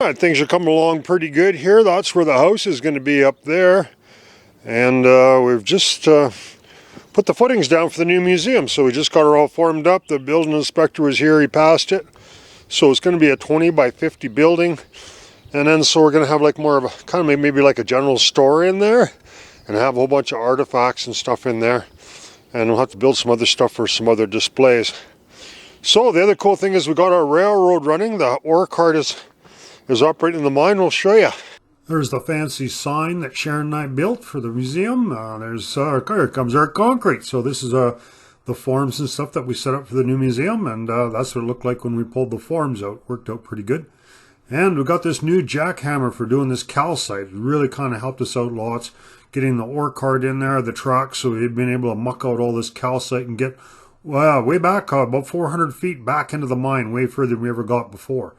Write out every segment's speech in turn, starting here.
All right, things are coming along pretty good here. That's where the house is going to be, up there. And we've just put the footings down for the new museum. So we just got it all formed up. The building inspector was here, he passed it. So it's going to be a 20 by 50 building. And then so we're going to have like more of a, kind of maybe like a general store in there. And have a whole bunch of artifacts and stuff in there. And we'll have to build some other stuff for some other displays. So the other cool thing is we got our railroad running. The ore cart is operating the mine. We'll show you. There's the fancy sign that Sharon and I built for the museum. Here comes our concrete. So this is the forms and stuff that we set up for the new museum, and that's what it looked like when we pulled the forms out. Worked out pretty good. And we got this new jackhammer for doing this calcite. It really kind of helped us out lots, getting the ore cart in there, the truck, so we've been able to muck out all this calcite and get way back, about 400 feet back into the mine, way further than we ever got before.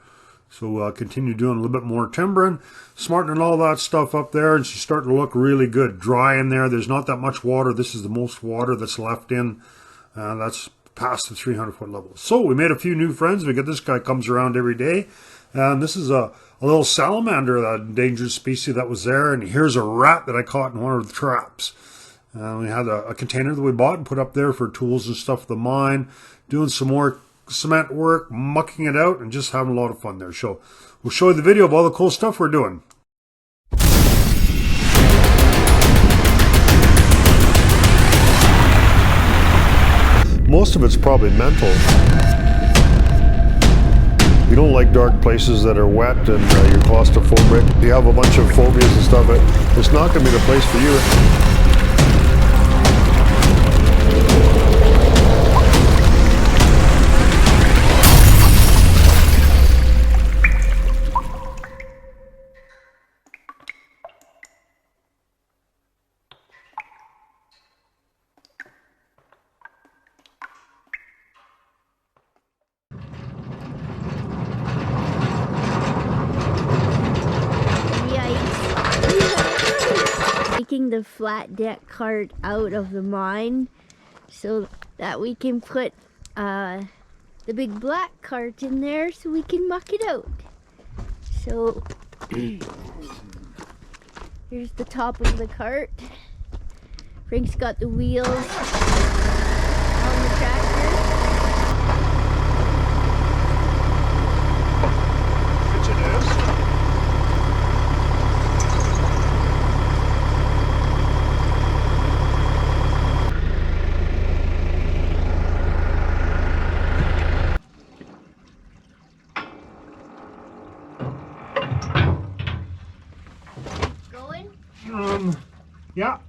So continue doing a little bit more timbering, smartening all that stuff up there, and she's starting to look really good. Dry in there. There's not that much water. This is the most water that's left in. That's past the 300-foot level. So we made a few new friends. We got this guy comes around every day. And this is a little salamander, a endangered species that was there. And here's a rat that I caught in one of the traps. We had a container that we bought and put up there for tools and stuff for the mine. Doing some more cement work, mucking it out, and just having a lot of fun there. So we'll show you the video of all the cool stuff we're doing. Most of it's probably mental. You don't like dark places that are wet and you're claustrophobic. You have a bunch of phobias and stuff. It's not going to be the place for you. Taking the flat deck cart out of the mine so that we can put the big black cart in there so we can muck it out. So here's the top of the cart. Frank's got the wheels on the tractor. Which it is. Yeah.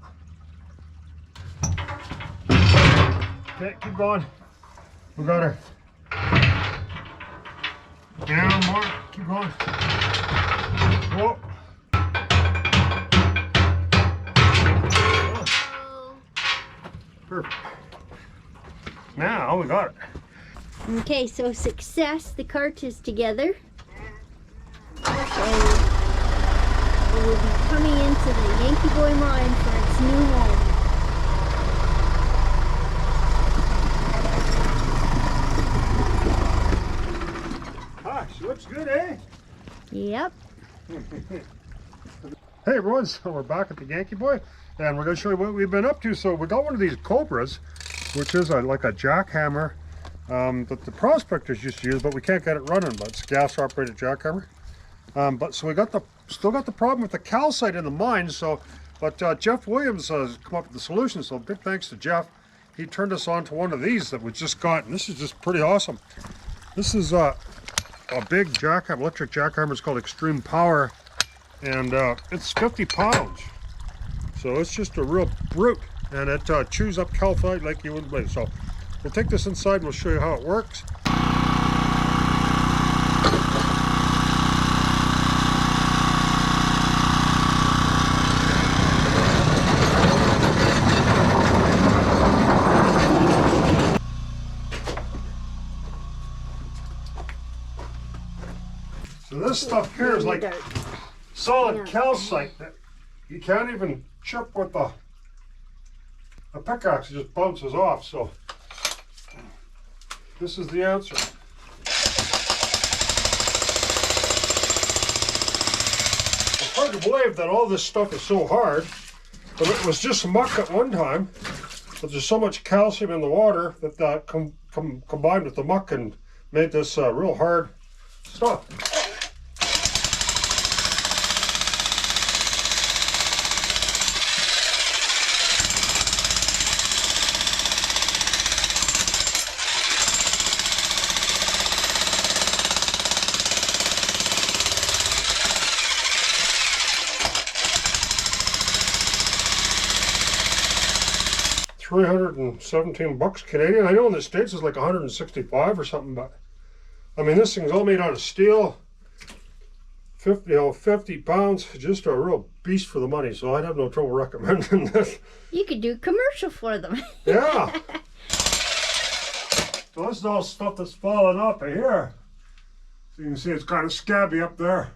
Okay, keep going. We got her. Down more. Keep going. Whoa. Perfect. Now we got it. Okay, so success. The cart is together. So it will be coming into the Yankee Boy Mine for its new home. Ah, she looks good, eh? Yep. Hey everyone, so we're back at the Yankee Boy, and we're going to show you what we've been up to. So we got one of these Cobras, which is like a jackhammer that the prospectors used to use, but we can't get it running, but it's a gas-operated jackhammer. But so we got still got the problem with the calcite in the mine. So, but Jeff Williams has come up with the solution. So big thanks to Jeff. He turned us on to one of these that we just got, and this is just pretty awesome. This is a big jackhammer, electric jackhammer. It's called Extreme Power, and it's 50 pounds. So it's just a real brute, and it chews up calcite like you wouldn't believe. So we'll take this inside and we'll show you how it works. So this stuff here is like solid calcite that you can't even chip with a pickaxe. It just bounces off. So this is the answer. hard to believe that all this stuff is so hard, but it was just muck at one time. But there's so much calcium in the water that combined with the muck and made this real hard stuff. 317 bucks Canadian. I know in the States it's like 165 or something, but I mean, this thing's all made out of steel. 50 pounds, just a real beast for the money, so I'd have no trouble recommending this. You could do a commercial for them. Yeah. So this is all stuff that's falling off of here. So you can see it's kind of scabby up there.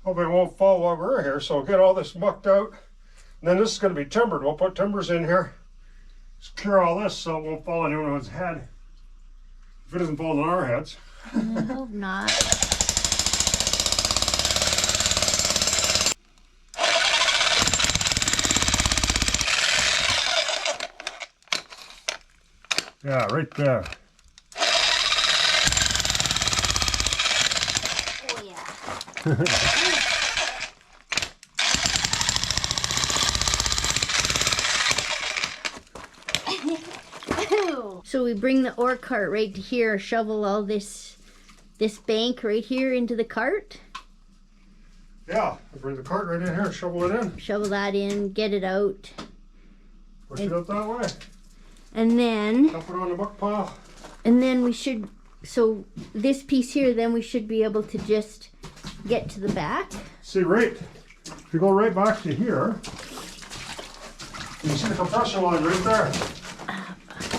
Hope it won't fall while we're here, so we'll get all this mucked out. And then this is going to be timbered. We'll put timbers in here. Secure all this so it won't fall on anyone's head. If it doesn't fall on our heads. I hope not. Yeah, right there. Oh yeah. So we bring the ore cart right to here, shovel all this bank right here into the cart. Yeah, I bring the cart right in here, shovel it in. Shovel that in, get it out. Push it out that way. And then Dump it on the muck pile. And then we should, so this piece here, then we should be able to just get to the back. See, right, if you go right back to here, you can see the compressor line right there.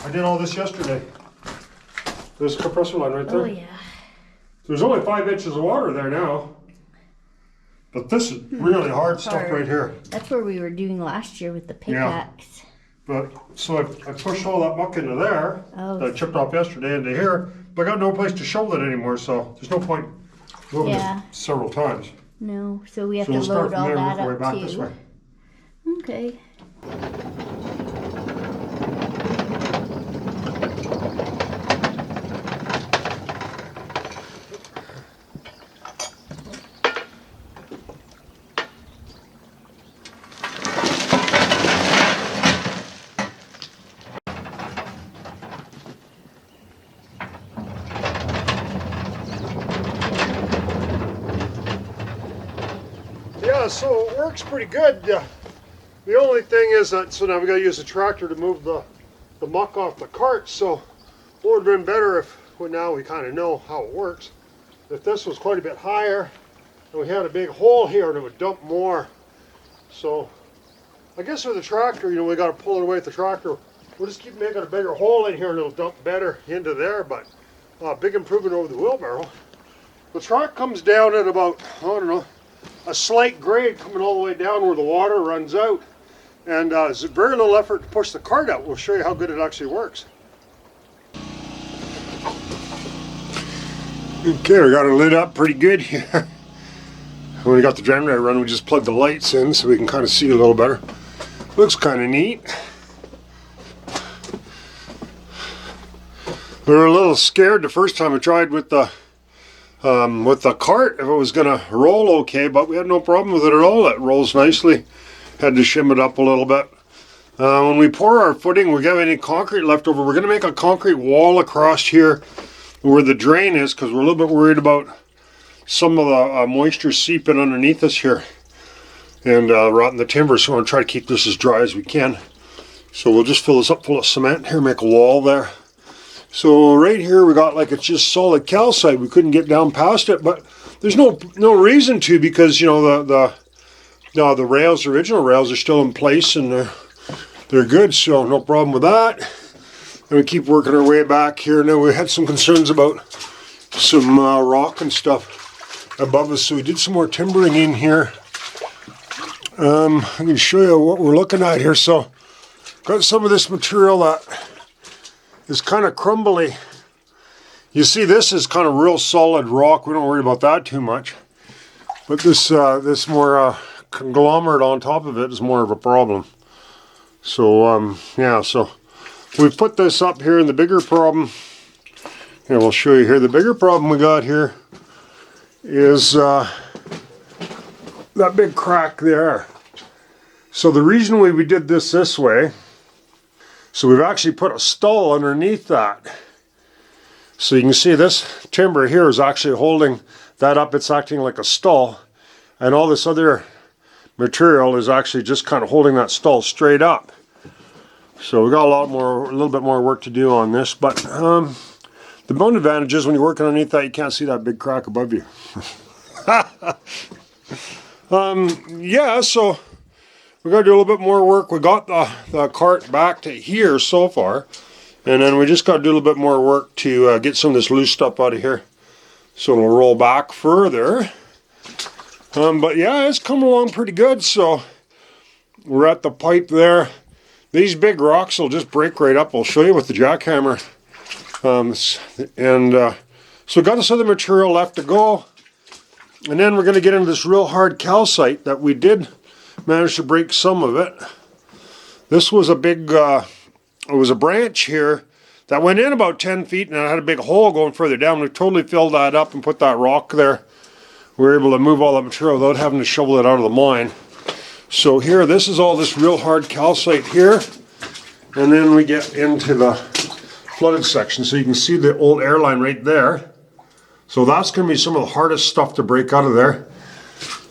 I did all this yesterday. There's a compressor line right there. Oh yeah. There's only 5 inches of water there now. But this is really hard stuff right here. That's where we were doing last year with the pickaxe. But so I pushed all that muck into there that I chipped off yesterday into here, but I got no place to shovel it anymore, so there's no point moving it several times. No, so we have So to we'll start load from all there and that work our way up back too. this way. Okay. Yeah, so it works pretty good. The only thing is that, so now we gotta use a tractor to move the muck off the cart, so it would have been better if, well, now we kind of know how it works, if this was quite a bit higher and we had a big hole here and it would dump more. So I guess with the tractor, we gotta pull it away with the tractor. We'll just keep making a bigger hole in here and it'll dump better into there, but big improvement over the wheelbarrow. The truck comes down at about, I don't know, a slight grade coming all the way down where the water runs out, and it's very little effort to push the cart out. We'll show you how good it actually works. Okay, we got it lit up pretty good here. When we got the generator running, we just plugged the lights in so we can kind of see a little better. Looks kind of neat. We were a little scared the first time I tried with the cart if it was going to roll okay, but we had no problem with it at all. It rolls nicely. Had to shim it up a little bit. When we pour our footing, we got any concrete left over, we're going to make a concrete wall across here where the drain is, because we're a little bit worried about some of the moisture seeping underneath us here and rotting the timber, so we're going to try to keep this as dry as we can. So we'll just fill this up full of cement here, make a wall there. So right here we got like it's just solid calcite. We couldn't get down past it, but there's no reason to, because the rails, the original rails, are still in place and they're good, so no problem with that. And we keep working our way back here. Now we had some concerns about some rock and stuff above us, so we did some more timbering in here. I can show you what we're looking at here. So got some of this material that is kind of crumbly. You see, this is kind of real solid rock. We don't worry about that too much. But this more conglomerate on top of it is more of a problem. So yeah, so we've put this up here, and the bigger problem, here we'll show you here, the bigger problem we got here is that big crack there. So the reason we did this way, so we've actually put a stall underneath that. So you can see this timber here is actually holding that up. It's acting like a stall, and all this other material is actually just kind of holding that stall straight up. So we got a little bit more work to do on this, but the one advantage is when you're working underneath that, you can't see that big crack above you. Yeah, so we got to do a little bit more work. We got the cart back to here so far, and then we just got to do a little bit more work to get some of this loose stuff out of here, so it'll roll back further. But yeah, it's coming along pretty good. So we're at the pipe there. These big rocks will just break right up. I'll show you with the jackhammer. So we got this other material left to go, and then we're going to get into this real hard calcite that we did manage to break some of it. This was a big, it was a branch here that went in about 10 feet, and it had a big hole going further down. We totally filled that up and put that rock there. We were able to move all that material without having to shovel it out of the mine. So here, this is all this real hard calcite here, and then we get into the flooded section. So you can see the old airline right there. So that's going to be some of the hardest stuff to break out of there.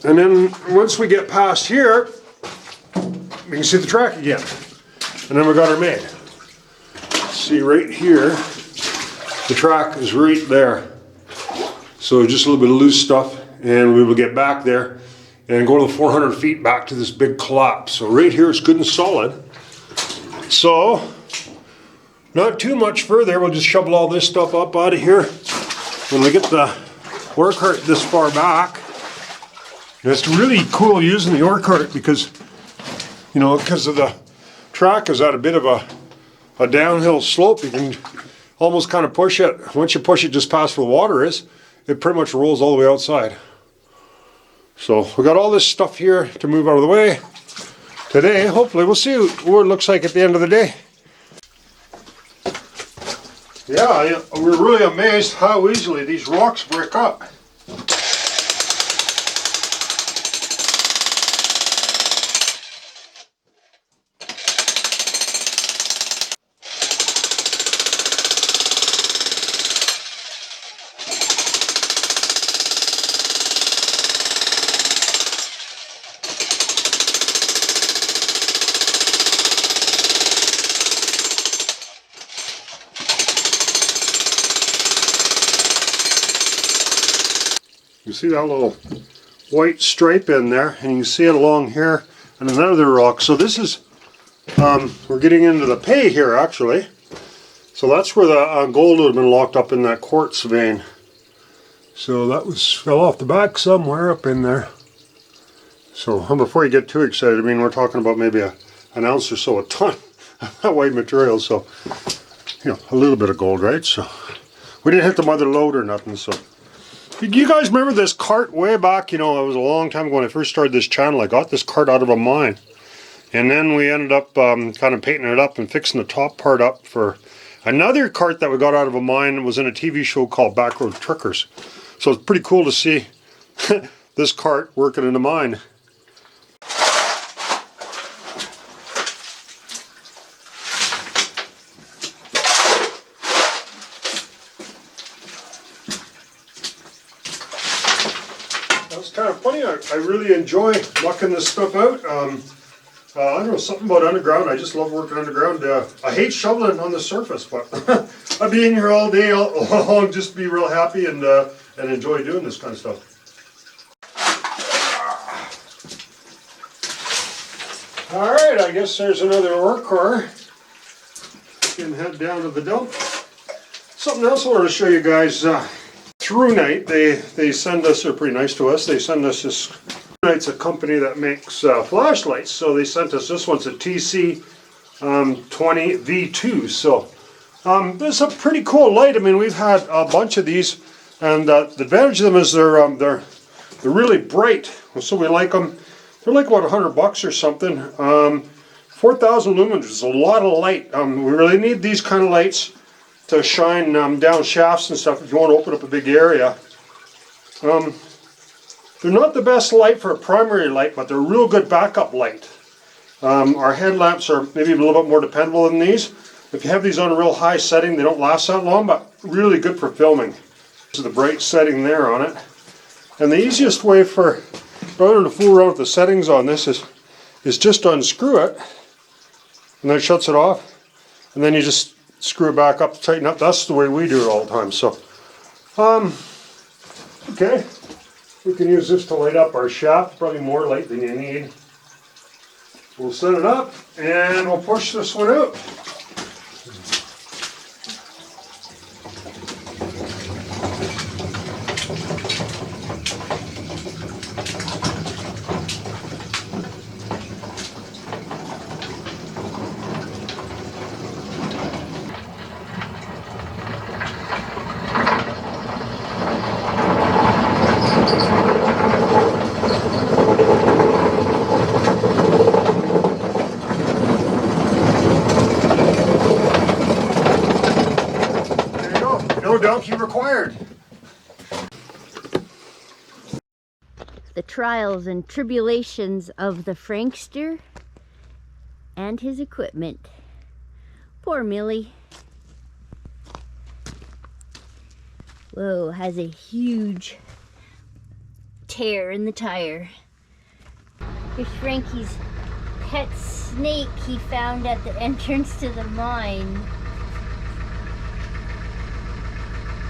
And then once we get past here, we can see the track again. And then we got her made. See right here, the track is right there. So just a little bit of loose stuff, and we will get back there and go to the 400 feet back to this big collapse. So right here it's good and solid. So not too much further, we'll just shovel all this stuff up out of here. When we get the ore cart this far back, and it's really cool using the ore cart because, you know, because of the track is at a bit of a downhill slope, you can almost kind of push it. Once you push it just past where the water is, it pretty much rolls all the way outside. So we got all this stuff here to move out of the way today. Hopefully we'll see what it looks like at the end of the day. Yeah, we're really amazed how easily these rocks break up. You see that little white stripe in there, and you can see it along here and another rock. So this is, we're getting into the pay here actually. So that's where the gold would have been locked up in that quartz vein. So that fell off the back somewhere up in there. So before you get too excited, I mean, we're talking about maybe an ounce or so a ton of that white material. So, you know, a little bit of gold, right? So we didn't hit the mother lode or nothing, so. You guys remember this cart way back? You know, it was a long time ago when I first started this channel. I got this cart out of a mine. And then we ended up kind of painting it up and fixing the top part up for another cart that we got out of a mine. It was in a TV show called Backroad Truckers. So it's pretty cool to see this cart working in a mine. It's kind of funny. I really enjoy mucking this stuff out. I don't know, something about underground. I just love working underground. I hate shoveling on the surface, but I'd be in here all day. I'll just be real happy and enjoy doing this kind of stuff. All right, I guess there's another ore car. Can head down to the dump. Something else I wanted to show you guys. Through Night, they send us, they're pretty nice to us, they send us this, Night's a company that makes flashlights, so they sent us this one's a TC 20 V2, so this is a pretty cool light. I mean, we've had a bunch of these, and the advantage of them is they're They're really bright, so we like them. They're like about $100 or something. 4,000 lumens is a lot of light. We really need these kind of lights to shine down shafts and stuff if you want to open up a big area. They're not the best light for a primary light, but they're a real good backup light. Our headlamps are maybe a little bit more dependable than these. If you have these on a real high setting, they don't last that long, but really good for filming. This is the bright setting there on it. And the easiest way for, rather than to fool around with the settings on this, is just to unscrew it, and then it shuts it off, and then you just screw it back up to tighten up. That's the way we do it all the time. So, okay, we can use this to light up our shaft, probably more light than you need. We'll set it up, and we'll push this one out. No donkey required. The trials and tribulations of the Frankster and his equipment. Poor Millie. Whoa, has a huge tear in the tire. Here's Frankie's pet snake he found at the entrance to the mine.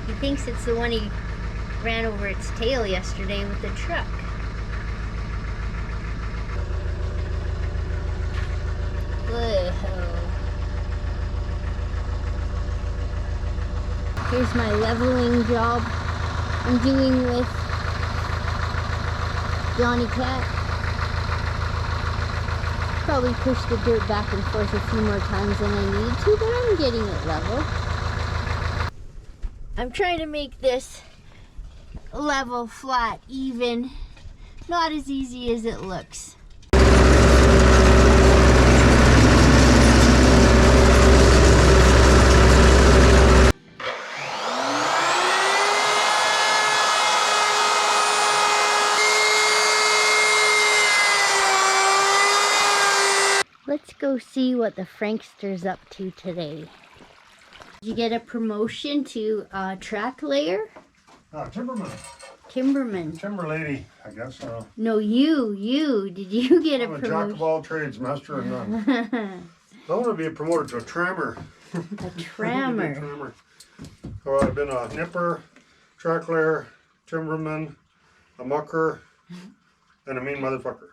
He thinks it's the one he ran over its tail yesterday with the truck. Whoa. Here's my leveling job I'm doing with Johnny Cat. Probably push the dirt back and forth a few more times than I need to, but I'm getting it level. I'm trying to make this level, flat, even. Not as easy as it looks. Let's go see what the Frankster's up to today. Did you get a promotion to track layer? Timberman. Timberman. Timber lady, I guess. No, you. Did you get a promotion? I'm a jack of all trades, master of none. I want to be promoted to a trammer. A trammer. Trammer. So I've been a nipper, track layer, timberman, a mucker, and a mean motherfucker.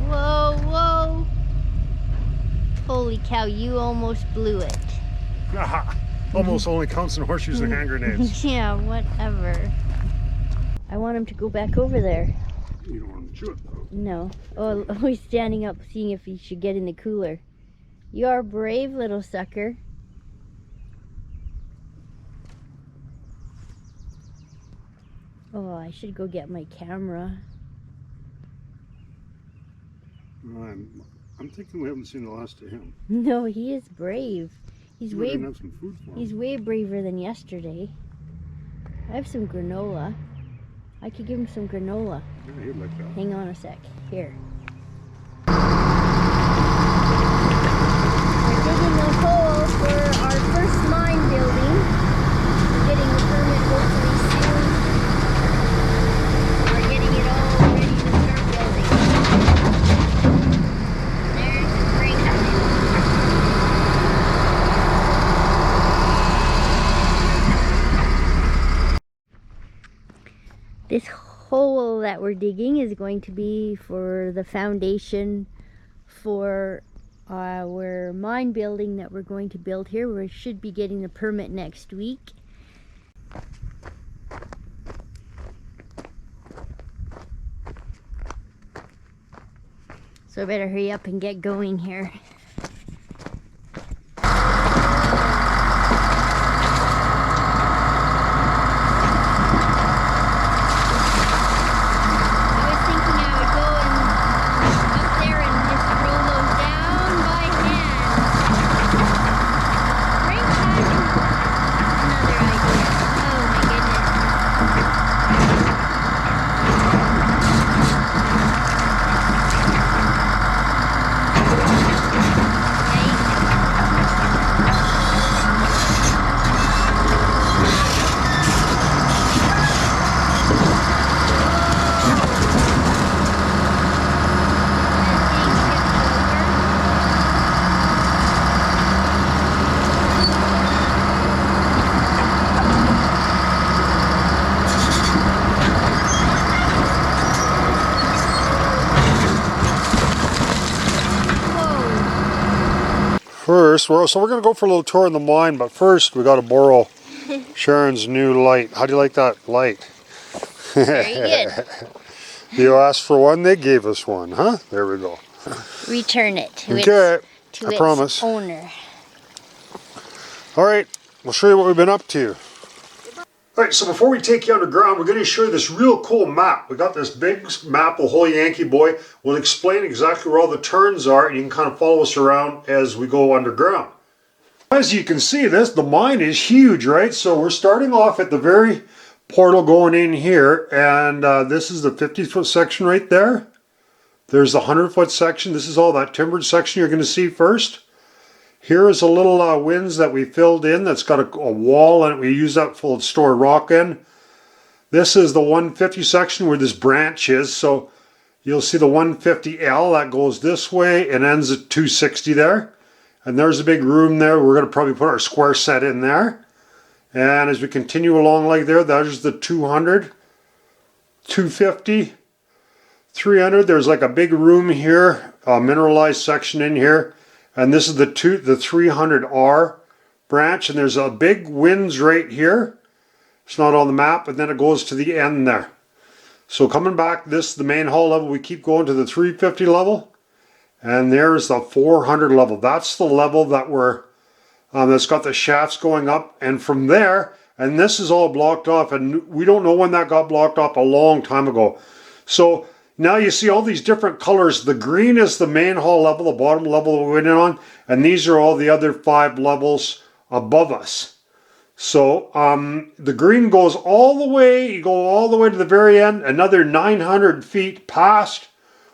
Whoa. Holy cow, you almost blew it. Almost only counts in horseshoes and hand grenades. Yeah, whatever. I want him to go back over there. You don't want him to chew it though. No. Oh, he's standing up seeing if he should get in the cooler. You are brave, little sucker. Oh, I should go get my camera. I'm thinking we haven't seen the last of him. No, he is brave. He's We didn't have some food for him. He's way braver than yesterday. I have some granola. I could give him some granola. Yeah, he'd like that. Hang on a sec. Here. We're digging a hole for our first mine building. We're getting the permit hopefully soon. We're getting it all ready to start building. There's the break. This hole that we're digging is going to be for the foundation for our mine building that we're going to build here. We should be getting the permit next week. So I better hurry up and get going here. First, we're going to go for a little tour in the mine, but first we got to borrow Sharon's new light. How do you like that light? Very good. You asked for one, they gave us one, huh? There we go. Return it to I promise. Owner. All right, we'll show you what we've been up to. All right, so before we take you underground, we're going to show you this real cool map. We got this big map of whole Yankee Boy. We'll explain exactly where all the turns are, and you can kind of follow us around as we go underground. As you can see, the mine is huge, right? So we're starting off at the very portal going in here, and this is the 50-foot section right there. There's the 100-foot section. This is all that timbered section you're going to see first. Here is a little winze that we filled in that's got a wall and we use that full of stored rock in. This is the 150 section where this branch is. So you'll see the 150L that goes this way and ends at 260 there. And there's a big room there. We're going to probably put our square set in there. And as we continue along like there, there's the 200, 250, 300. There's like a big room here, a mineralized section in here. And this is the 300R branch, and there's a big winze right here. It's not on the map, but then it goes to the end there. So coming back, this is the main hall level. We keep going to the 350 level, and there's the 400 level. That's the level that that's got the shafts going up, and from there, and this is all blocked off, and we don't know when that got blocked off, a long time ago. So now you see all these different colors. The green is the main hall level, the bottom level we went in on, and these are all the other 5 levels above us. So the green goes all the way, you go all the way to the very end, another 900 feet past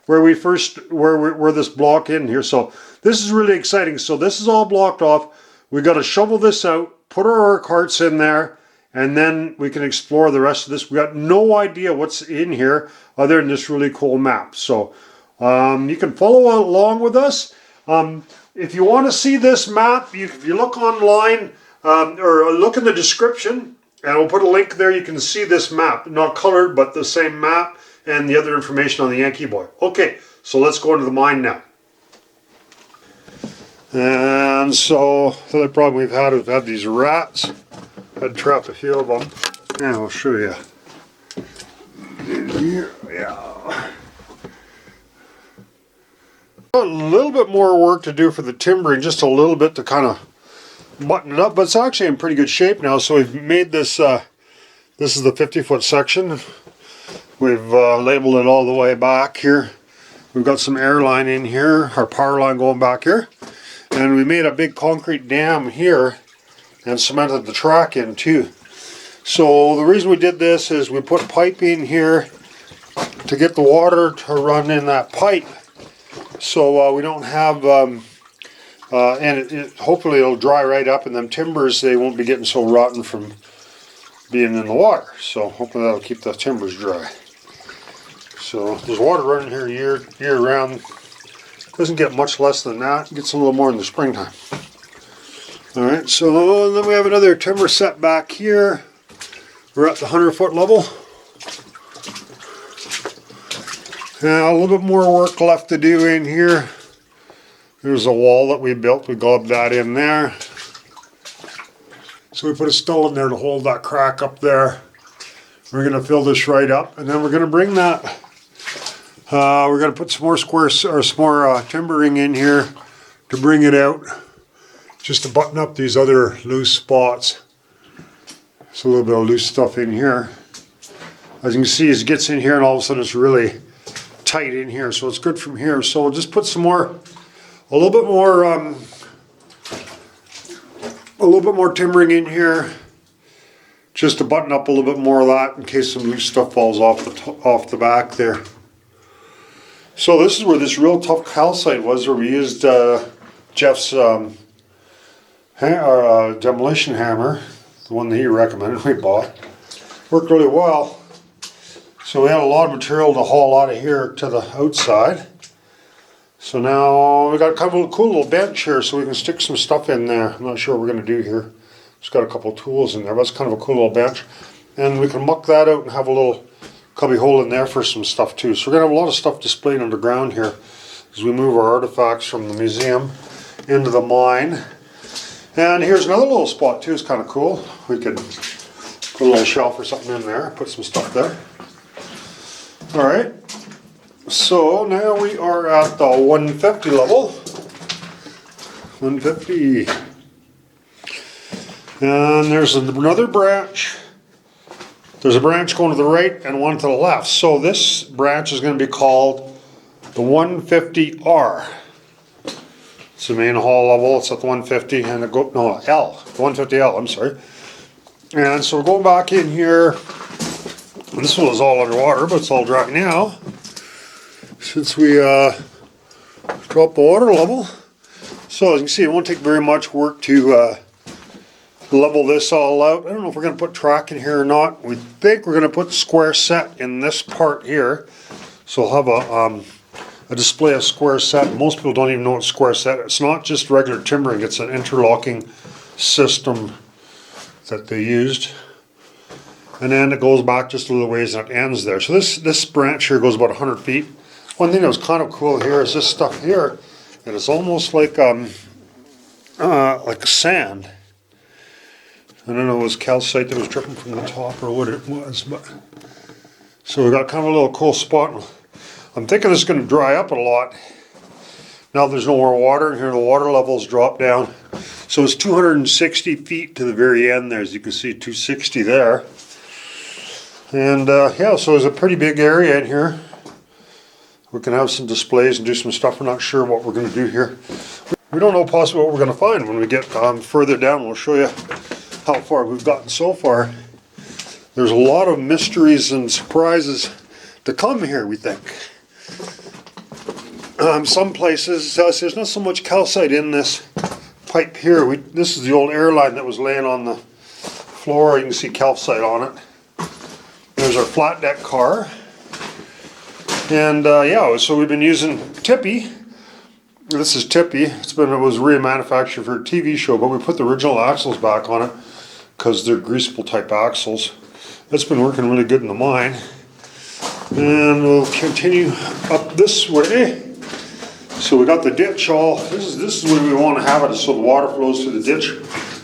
where we where this block in here. So this is really exciting. So this is all blocked off. We got to shovel this out, put our ore carts in there, and then we can explore the rest of this. We got no idea what's in here other than this really cool map. So you can follow along with us. If you want to see this map, if you look online or look in the description, and we'll put a link there, you can see this map. Not colored, but the same map and the other information on the Yankee Boy. Okay, so let's go into the mine now. And so the other problem we've had these rats. I'd trap a few of them, and I'll show you. In here, yeah. A little bit more work to do for the timbering, just a little bit to kind of button it up, but it's actually in pretty good shape now. So we've made this, this is the 50-foot section. We've labeled it all the way back here. We've got some air line in here, our power line going back here. And we made a big concrete dam here and cemented the track in too. So the reason we did this is we put pipe in here to get the water to run in that pipe. So we don't have, and hopefully it'll dry right up, and them timbers, they won't be getting so rotten from being in the water. So hopefully that'll keep the timbers dry. So there's water running here year round. Doesn't get much less than that. It gets a little more in the springtime. Alright, so then we have another timber set back here. We're at the 100-foot level. Now a little bit more work left to do in here. There's a wall that we built. We globbed that in there. So we put a stone in there to hold that crack up there. We're going to fill this right up, and then we're going to bring that. We're going to put some more timbering in here to bring it out, just to button up these other loose spots. There's a little bit of loose stuff in here. As you can see, it gets in here, and all of a sudden it's really tight in here. So it's good from here. So we'll just put some more, a little bit more timbering in here, just to button up a little bit more of that in case some loose stuff falls off the back there. So this is where this real tough calcite was, where we used Jeff's demolition hammer, the one that he recommended, we bought. Worked really well. So we had a lot of material to haul out of here to the outside. So now we got kind of a cool little bench here, so we can stick some stuff in there. I'm not sure what we're going to do here. Just got a couple of tools in there, but it's kind of a cool little bench. And we can muck that out and have a little cubby hole in there for some stuff too. So we're going to have a lot of stuff displayed underground here as we move our artifacts from the museum into the mine. And here's another little spot too. It's kind of cool. We could put a little shelf or something in there, put some stuff there. All right. So now we are at the 150 level. 150. And there's another branch. There's a branch going to the right and one to the left. So this branch is going to be called the 150R. It's the main hall level. It's at the 150 and the the 150L, I'm sorry. And so we're going back in here. This one was all underwater, but it's all dry now, since we dropped the water level. So as you can see, it won't take very much work to level this all out. I don't know if we're going to put track in here or not. We think we're going to put square set in this part here. So we'll have a display of square set. Most people don't even know what square set is. It's not just regular timbering, it's an interlocking system that they used. And then it goes back just a little ways and it ends there. So this branch here goes about 100 feet. One thing that was kind of cool here is this stuff here. It is almost like sand. I don't know if it was calcite that was dripping from the top or what it was, but so we got kind of a little cool spot. I'm thinking it's going to dry up a lot. Now there's no more water in here, the water levels drop down. So it's 260 feet to the very end there, as you can see, 260 there. And yeah, so it's a pretty big area in here. We can have some displays and do some stuff. We're not sure what we're going to do here. We don't know possibly what we're going to find. When we get further down, we'll show you how far we've gotten so far. There's a lot of mysteries and surprises to come here, we think. Some places, there's not so much calcite in this pipe here. This is the old airline that was laying on the floor. You can see calcite on it. There's our flat deck car. And yeah, so we've been using Tippy. This is Tippy. It was remanufactured for a TV show, but we put the original axles back on it because they're greasable type axles. That's been working really good in the mine. And we'll continue up this way. So we got the ditch all, this is where we want to have it, so the water flows through the ditch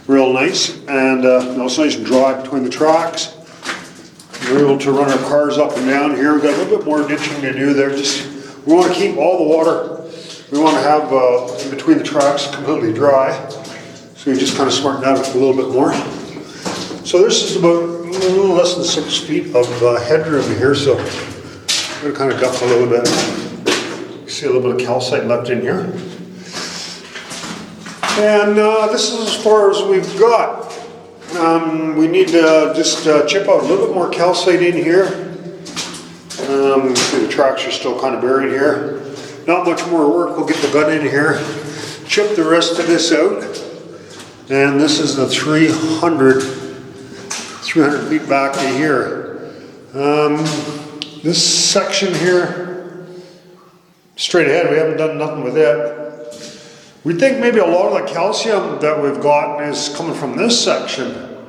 real nice. And it's nice and dry between the tracks. We're able to run our cars up and down here. We've got a little bit more ditching to do there. We want to keep all the water we want to have in between the tracks completely dry. So you just kind of smarten that up a little bit more. So this is about a little less than 6 feet of headroom here, so I'm going to kind of duck a little bit. You see a little bit of calcite left in here. And this is as far as we've got. We need to just chip out a little bit more calcite in here. See the tracks are still kind of buried here. Not much more work. We'll get the gun in here, chip the rest of this out. And this is the 300 feet back to here. This section here, straight ahead, we haven't done nothing with it. We think maybe a lot of the calcium that we've gotten is coming from this section.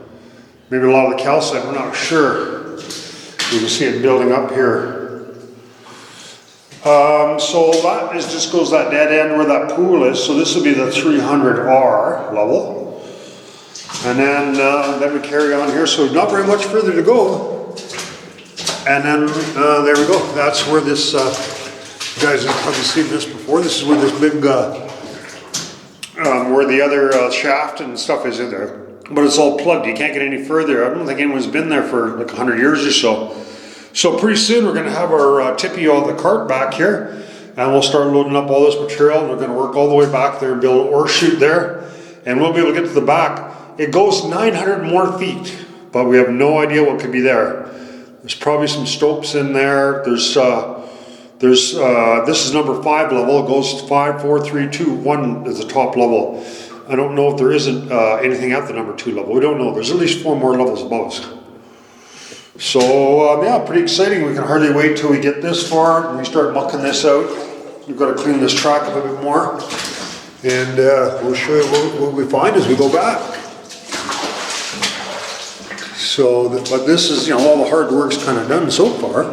Maybe a lot of the calcite, we're not sure. You can see it building up here. So that is just goes that dead end where that pool is. So this will be the 300R level. And then we carry on here. So not very much further to go. And then there we go. That's where this, you guys have probably seen this before. This is where this big, where the other shaft and stuff is in there. But it's all plugged. You can't get any further. I don't think anyone's been there for like 100 years or so. So pretty soon we're going to have our tippy on the cart back here, and we'll start loading up all this material, and we're going to work all the way back there and build an ore chute there, and we'll be able to get to the back. It goes 900 more feet, but we have no idea what could be there. There's probably some stopes in there. This is number 5 level. It goes 5, 4, 3, 2, 1 is the top level. I don't know if there isn't anything at the number 2 level. We don't know. There's at least 4 more levels above us. So yeah, pretty exciting. We can hardly wait till we get this far and we start mucking this out. We've got to clean this track a bit more, and we'll show you what we find as we go back. So, but this is, you know, all the hard work's kind of done so far.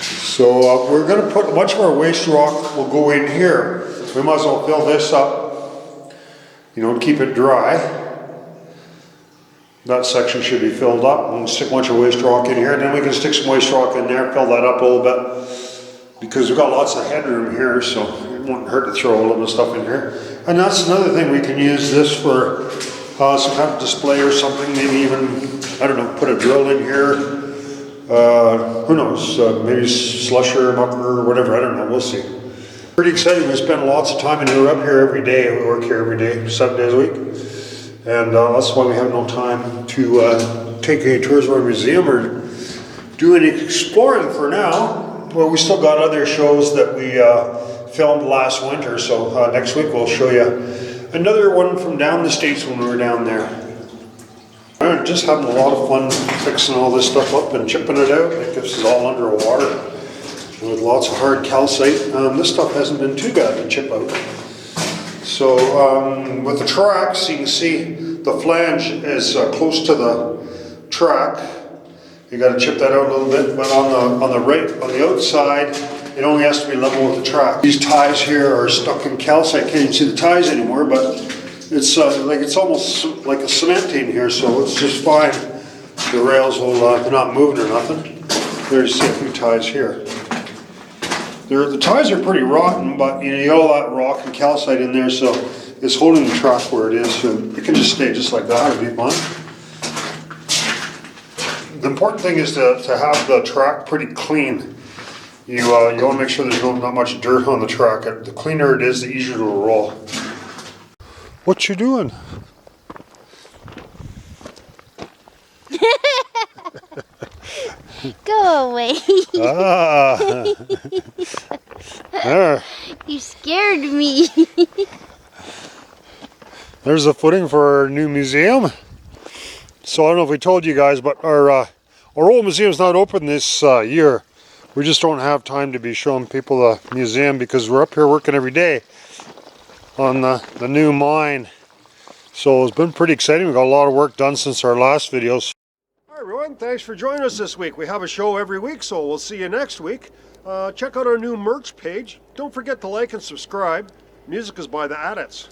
So we're going to put a bunch of our waste rock will go in here. We might as well fill this up, you know, to keep it dry. That section should be filled up, and stick a bunch of waste rock in here, and then we can stick some waste rock in there, fill that up a little bit, because we've got lots of headroom here, so it won't hurt to throw a little bit of stuff in here. And that's another thing, we can use this for some kind of display or something, maybe even, I don't know, put a drill in here, who knows, maybe slusher, mucker, or whatever, I don't know, we'll see. Pretty exciting. We spend lots of time, and we're up here every day. We work here every day, 7 days a week. And that's why we have no time to take any tours of our museum or do any exploring for now. Well, we still got other shows that we filmed last winter, so next week we'll show you another one from down the States when we were down there. I'm just having a lot of fun fixing all this stuff up and chipping it out. Like this is all underwater with lots of hard calcite. This stuff hasn't been too bad to chip out. So with the tracks, you can see the flange is close to the track. You got to chip that out a little bit, but on the outside, it only has to be level with the track. These ties here are stuck in calcite. Can't even see the ties anymore, but it's it's almost like a cementing here, so it's just fine. The rails will they're not moving or nothing. There's a few ties here. The ties are pretty rotten, but you know, you got all that rock and calcite in there, so it's holding the track where it is. So it can just stay just like that if you want. The important thing is to have the track pretty clean. You want to make sure there's not much dirt on the track. The cleaner it is, the easier it will roll. What you doing? Go away. There. You scared me. There's the footing for our new museum. So I don't know if we told you guys, but our old museum's not open this year. We just don't have time to be showing people the museum because we're up here working every day on the new mine. So it's been pretty exciting. We've got a lot of work done since our last videos. Hi everyone, thanks for joining us this week. We have a show every week, so we'll see you next week. Check out our new merch page. Don't forget to like and subscribe. Music is by the Adits.